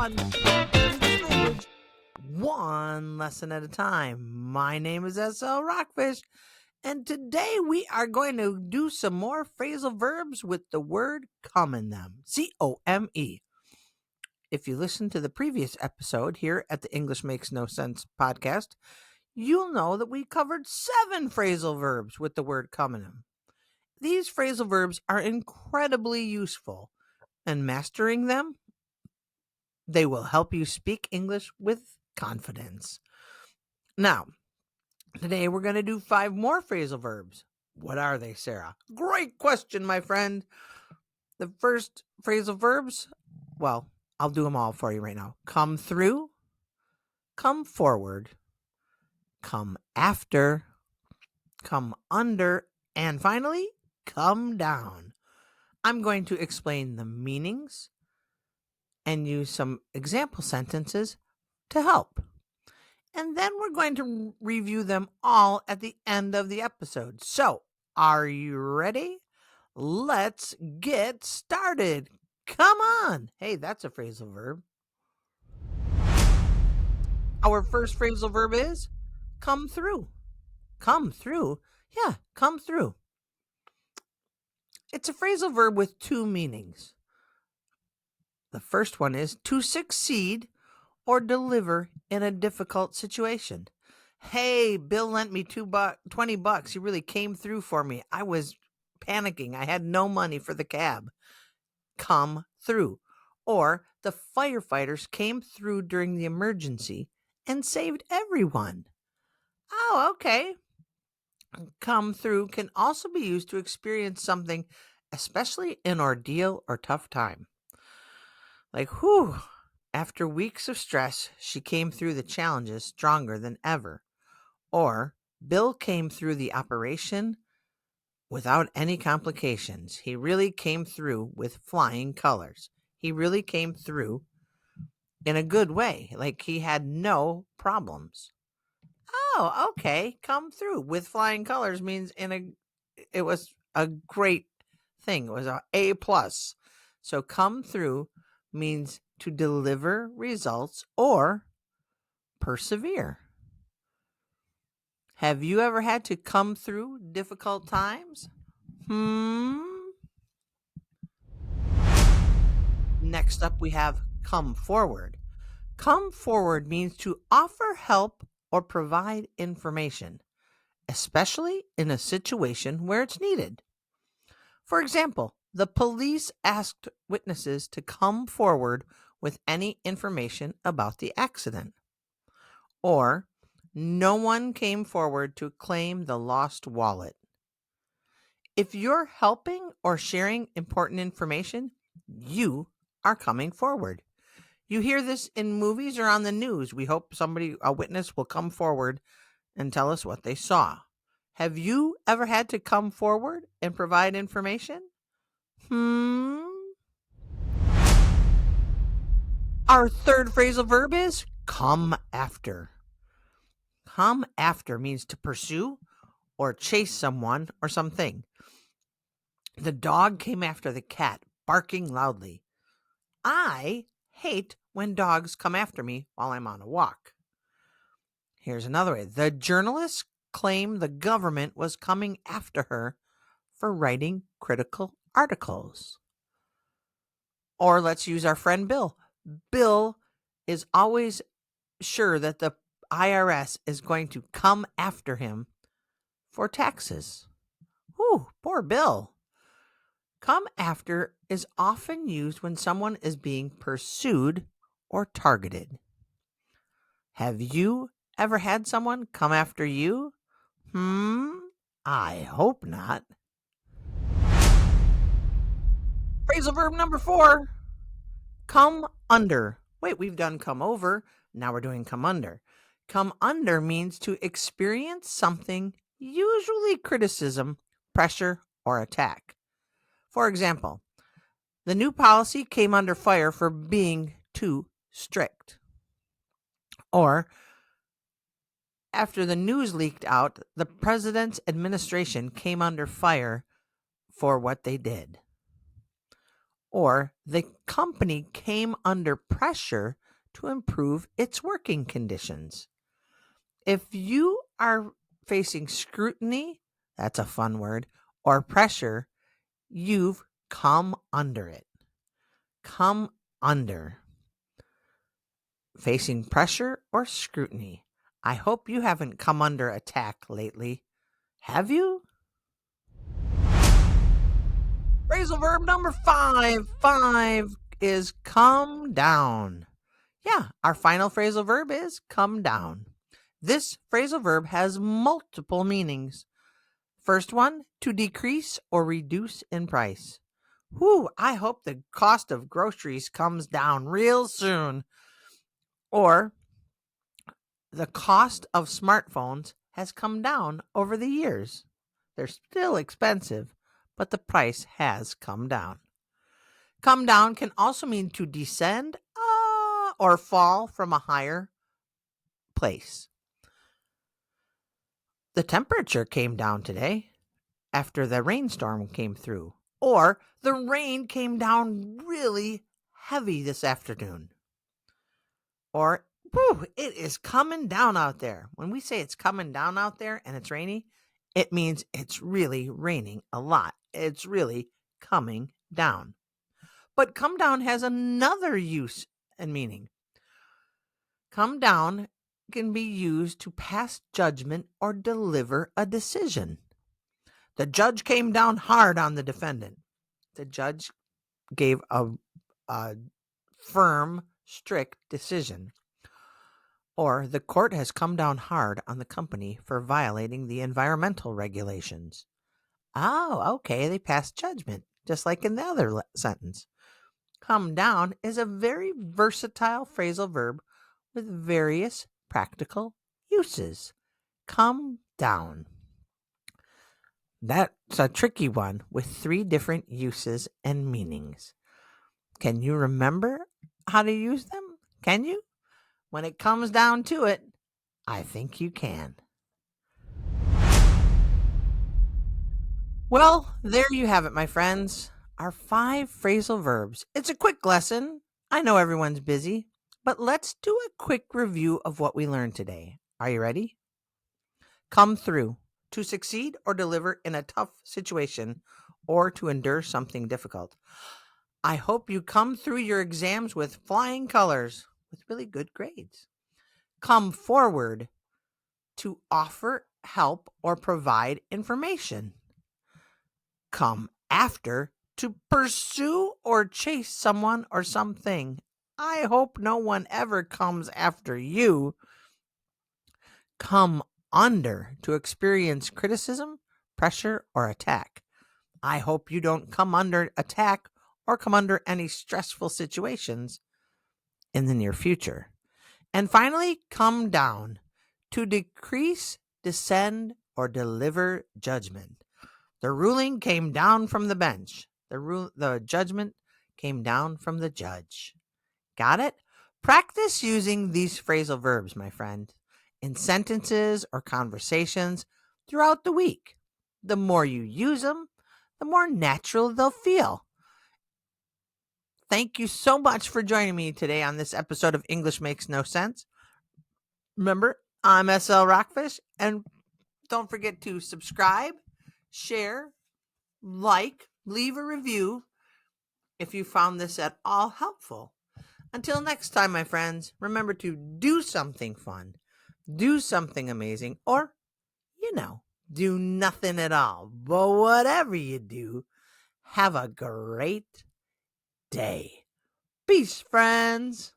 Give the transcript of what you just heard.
on English language one lesson at a time. My name is SL Rockfish, and today we are going to do some more phrasal verbs with the word come in them. C-O-M-E. If you listen to the previous episode here at the English Makes No Sense podcast, you'll know that we covered 7 phrasal verbs with the word come in them. These phrasal verbs are incredibly useful, and mastering them, they will help you speak English with confidence. Now, today we're going to do 5 more phrasal verbs. What are they, Sarah? Great question, my friend. The first phrasal verbs, well, I'll do them all for you right now. Come through, come forward, come after, come under, and finally, come down. I'm going to explain the meanings and use some example sentences to help. And then we're going to review them all at the end of the episode. So, are you ready? Let's get started. Come on. Hey, that's a phrasal verb. Our first phrasal verb is come through. Come through? Yeah, come through. It's a phrasal verb with 2 meanings. The first one is to succeed or deliver in a difficult situation. Hey, Bill lent me $20. He really came through for me. I was panicking. I had no money for the cab. Come through. Or the firefighters came through during the emergency and saved everyone. Oh, okay. Come through can also be used to experience something, especially an ordeal or tough time. Like, whew, after weeks of stress, she came through the challenges stronger than ever. Or, Bill came through the operation without any complications. He really came through with flying colors. He really came through in a good way, like he had no problems. Oh, okay, come through with flying colors means it was a great thing. It was a A+. So come through means to deliver results or persevere. Have you ever had to come through difficult times? Next up, we have come forward. Come forward means to offer help or provide information, especially in a situation where it's needed. For example, the police asked witnesses to come forward with any information about the accident. Or, no one came forward to claim the lost wallet. If you're helping or sharing important information, you are coming forward. You hear this in movies or on the news. We hope a witness will come forward and tell us what they saw. Have you ever had to come forward and provide information? Our third phrasal verb is come after. Come after means to pursue or chase someone or something. The dog came after the cat, barking loudly. I hate when dogs come after me while I'm on a walk. Here's another way. The journalists claim the government was coming after her for writing critical articles. Or let's use our friend Bill. Bill is always sure that the IRS is going to come after him for taxes. Whew, poor Bill. Come after is often used when someone is being pursued or targeted. Have you ever had someone come after you? I hope not. Phrasal verb number 4. Come under. Wait, we've done come over. Now we're doing come under. Come under means to experience something, usually criticism, pressure, or attack. For example, the new policy came under fire for being too strict. Or, after the news leaked out, the president's administration came under fire for what they did. Or the company came under pressure to improve its working conditions. If you are facing scrutiny, that's a fun word, or pressure, you've come under it. Come under. Facing pressure or scrutiny. I hope you haven't come under attack lately. Have you? Phrasal verb number 5. 5 is come down. Yeah, our final phrasal verb is come down. This phrasal verb has multiple meanings. First one, to decrease or reduce in price. Whew, I hope the cost of groceries comes down real soon. Or the cost of smartphones has come down over the years. They're still expensive, but the price has come down. Come down can also mean to descend or fall from a higher place. The temperature came down today after the rainstorm came through. Or the rain came down really heavy this afternoon. Or, whew, it is coming down out there. When we say it's coming down out there and it's rainy, it means it's really raining a lot. It's really coming down. But come down has another use and meaning. Come down can be used to pass judgment or deliver a decision. The judge came down hard on the defendant. The judge gave a firm, strict decision. Or the court has come down hard on the company for violating the environmental regulations. Oh, okay, they passed judgment, just like in the other sentence. Come down is a very versatile phrasal verb with various practical uses. Come down. That's a tricky one with 3 different uses and meanings. Can you remember how to use them? Can you? When it comes down to it, I think you can. Well, there you have it, my friends. Our 5 phrasal verbs. It's a quick lesson. I know everyone's busy, but let's do a quick review of what we learned today. Are you ready? Come through. To succeed or deliver in a tough situation or to endure something difficult. I hope you come through your exams with flying colors, with really good grades. Come forward. To offer help or provide information. Come after. To pursue or chase someone or something. I hope no one ever comes after you. Come under. To experience criticism, pressure, or attack. I hope you don't come under attack or come under any stressful situations in the near future. And finally, come down. To decrease, descend, or deliver judgment. The ruling came down from the bench. The judgment came down from the judge. Got it? Practice using these phrasal verbs, my friend, in sentences or conversations throughout the week. The more you use them, the more natural they'll feel. Thank you so much for joining me today on this episode of English Makes No Sense. Remember, I'm SL Rockfish, and don't forget to subscribe, share, like, leave a review if you found this at all helpful. Until next time, my friends, remember to do something fun, do something amazing, or, do nothing at all. But whatever you do, have a great day. Peace, friends.